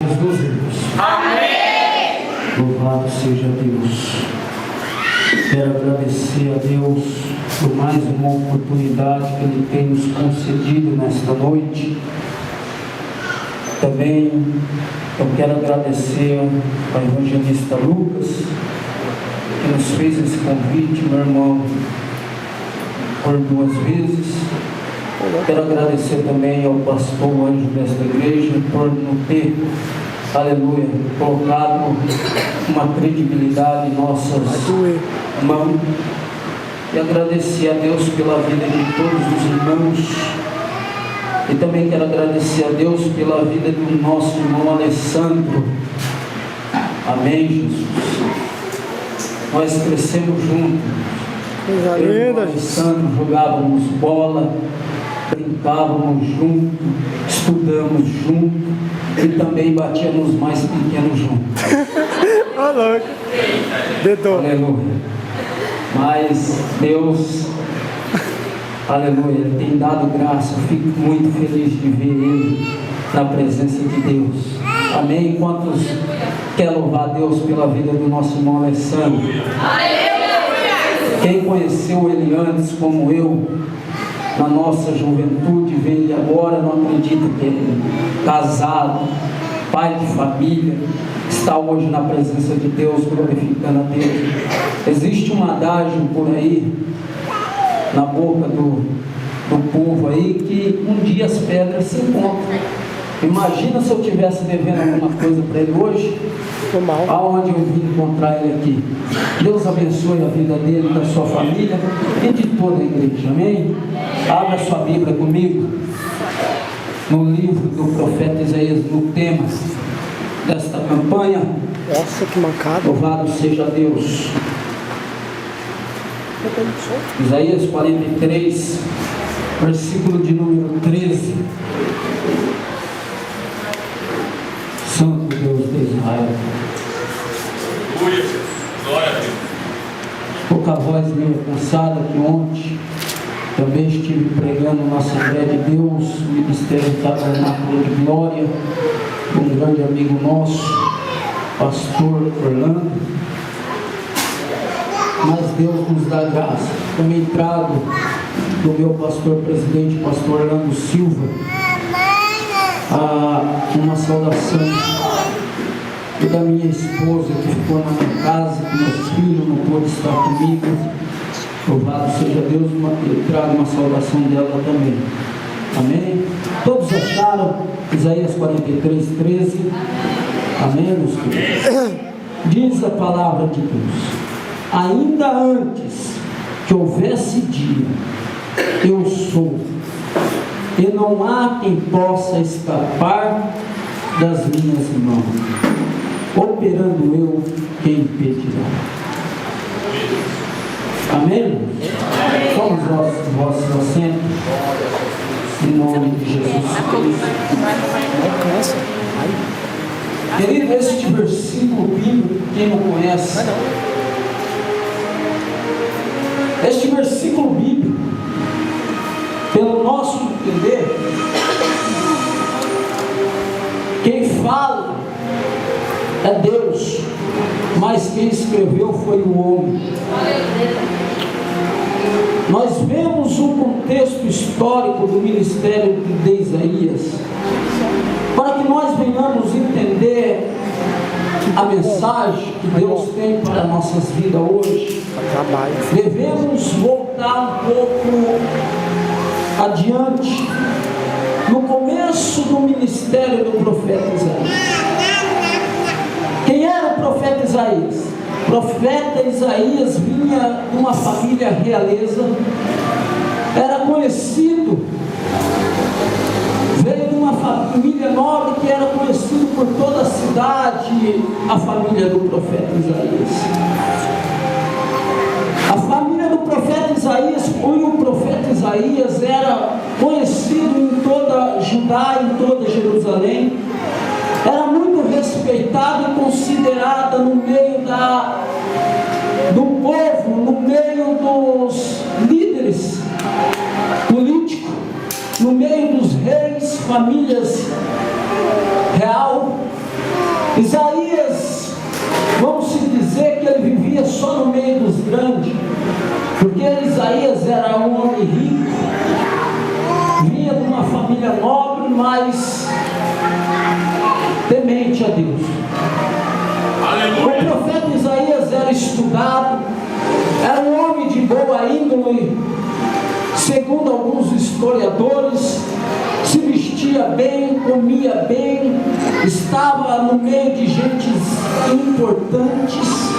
dos irmãos. Amém. Louvado seja Deus. Quero agradecer a Deus por mais uma oportunidade que Ele tem nos concedido nesta noite. Também eu quero agradecer ao evangelista Lucas, que nos fez esse convite, meu irmão, por 2 vezes. Quero agradecer também ao pastor anjo desta igreja por não ter, aleluia, colocado uma credibilidade em nossas mãos. E agradecer a Deus pela vida de todos os irmãos. E também quero agradecer a Deus pela vida do nosso irmão Alessandro. Amém, Jesus. Nós crescemos juntos. Eu e o Alessandro jogávamos bola, brincávamos juntos, estudamos juntos e também batíamos mais pequenos juntos. Aleluia. Mas Deus, aleluia, Ele tem dado graça. Eu fico muito feliz de ver Ele na presença de Deus. Amém? Quantos quer louvar a Deus pela vida do nosso irmão Alessandro? Quem conheceu ele antes como eu, na nossa juventude, vê ele agora, não acredita que ele é casado, pai de família, está hoje na presença de Deus, glorificando a Deus. Existe um adágio por aí, na boca do povo aí, que um dia as pedras se encontram. Imagina se eu estivesse devendo alguma coisa para ele hoje, aonde eu vim encontrar ele aqui. Deus abençoe a vida dele, da sua família e de toda a igreja, amém? Abra sua Bíblia comigo, no livro do profeta Isaías, no tema desta campanha. Nossa, que mancada. Louvado seja Deus. Isaías 43, versículo de número 13. Santo Deus de Israel. Glória a Deus. Pouca voz meio cansada que ontem também estive pregando na Assembleia de Deus, o Ministério Tabernáculo de Glória, um grande amigo nosso, pastor Orlando. Mas Deus nos dá graça. Também trago do meu pastor presidente, pastor Orlando Silva, uma saudação, e da minha esposa que ficou na minha casa, que meus filhos não pôde estar comigo. Louvado seja Deus, eu trago uma saudação dela também. Amém? Todos acharam Isaías 43, 13? Amém, meus queridos? Diz a palavra de Deus: ainda antes que houvesse dia, eu sou, e não há quem possa escapar das minhas mãos. Operando eu, quem impedirá? Amém? Somos vossos assentos, em nome de Jesus Cristo. Querido, este versículo bíblico, quem não conhece, este versículo bíblico, pelo nosso entender, quem fala é Deus, mas quem escreveu foi o homem. Nós vemos o contexto histórico do ministério de Isaías, para que nós venhamos entender a mensagem que Deus tem para nossas vidas hoje. Devemos voltar um pouco adiante, no começo do ministério do profeta Isaías. Quem era o profeta Isaías? O profeta Isaías vinha de uma família realeza, era conhecido, veio de uma família nobre que era conhecido por toda a cidade, a família do profeta Isaías. A família do profeta Isaías, o profeta Isaías era conhecido em toda Judá, em toda Jerusalém, era muito respeitado e considerado no meio do povo, no meio dos líderes políticos, no meio dos reis, famílias real, Isaías, vamos se dizer que ele vivia só no meio dos grandes, porque Isaías era um homem rico, vinha de uma família nobre, mas temente a Deus. Aleluia. O profeta Isaías era estudado, era um homem de boa índole, segundo alguns historiadores, se vestia bem, comia bem, estava no meio de gente importantes.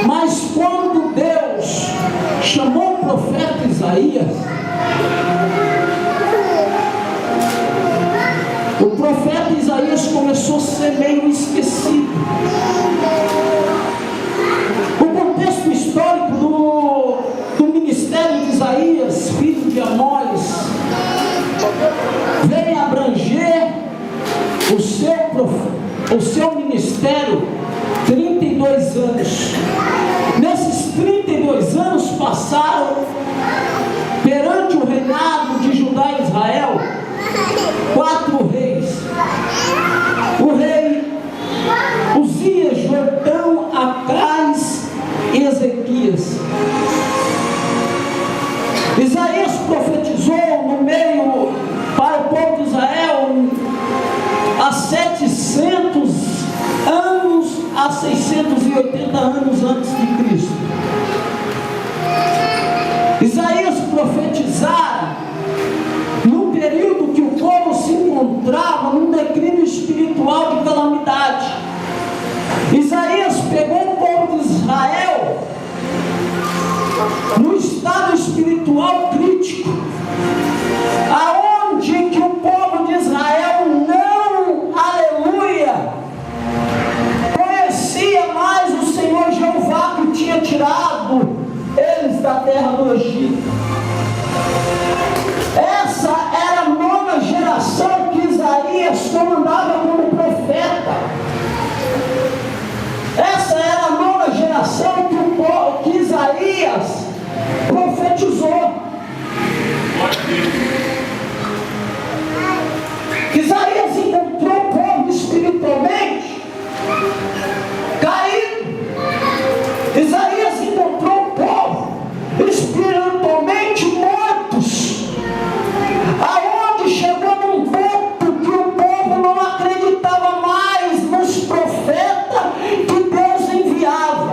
Mas quando Deus chamou o profeta Isaías, o profeta Isaías começou a ser meio esquecido. O contexto histórico do ministério de Isaías, filho de Amós, vem abranger o seu ministério 32 anos. Nesses 32 anos passaram perante o reinado de Judá e Israel 4 reis. O rei Uzias, Jotão, Acais e Ezequias. Isaías profetizou no meio para o povo de Israel há 700 anos a 680 anos antes de Cristo. Isaías profetizara no período que o povo se encontrava num declínio espiritual de calamidade. Isaías pegou o povo de Israel no estado espiritual crítico, aonde que o povo de Israel não, aleluia, conhecia mais o Senhor Jeová que tinha tirado eles da terra do Egito. Essa era a 9ª geração que Isaías comandava como profeta. Essa era a 9ª geração que Isaías profetizou. Isaías encontrou o povo espiritualmente caído. Isaías encontrou o povo espiritualmente mortos, aonde chegou num ponto que o povo não acreditava mais nos profetas que Deus enviava,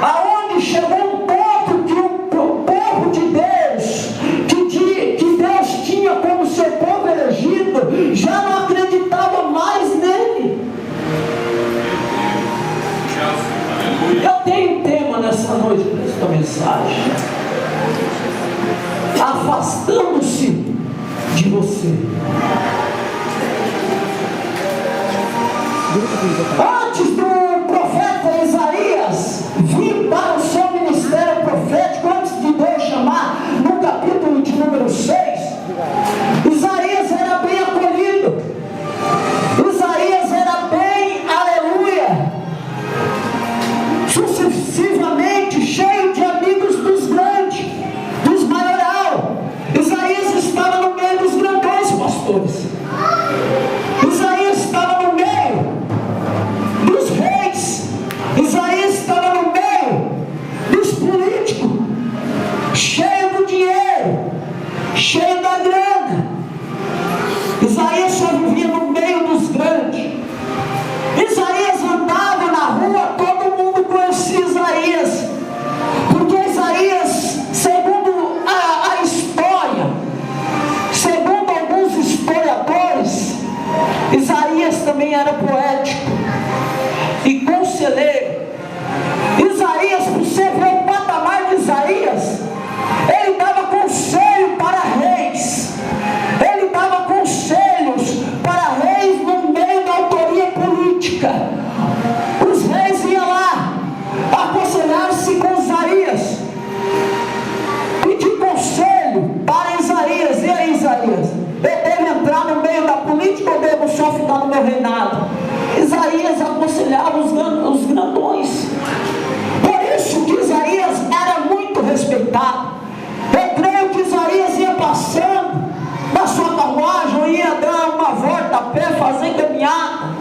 aonde chegou um ponto que o povo de Deus, que Deus tinha como seu povo elegido, já não acreditava mais nele. Eu tenho um tema nessa noite nesta mensagem: afastando-se de você. Antes do profeta Isaías vir para o seu ministério profético, antes de Deus chamar, no capítulo de número 6, Isaías era bem acolhido. Isaías era bem, aleluia, sucessivamente cheio de amigos dos grandes, dos maioral. Isaías estava no meio dos grandões, pastores. Isaías estava no meio dos reis. Isaías estava no meio dos políticos, cheio do dinheiro, cheio da grana. Isaías só vivia no meio dos grandes. Isaías andava na rua, todo mundo conhecia Isaías, porque Isaías, segundo a história, segundo alguns historiadores, Isaías também era poético e conselheiro. Isaías, para você ver o patamar de Isaías, ele dava conselho para reis, ele dava conselhos para reis no meio da autoria política. Os reis iam lá aconselhar-se com Isaías, pedir conselho para Isaías. E aí, Isaías, eu devo entrar no meio da política ou devo só ficar no meu reinado?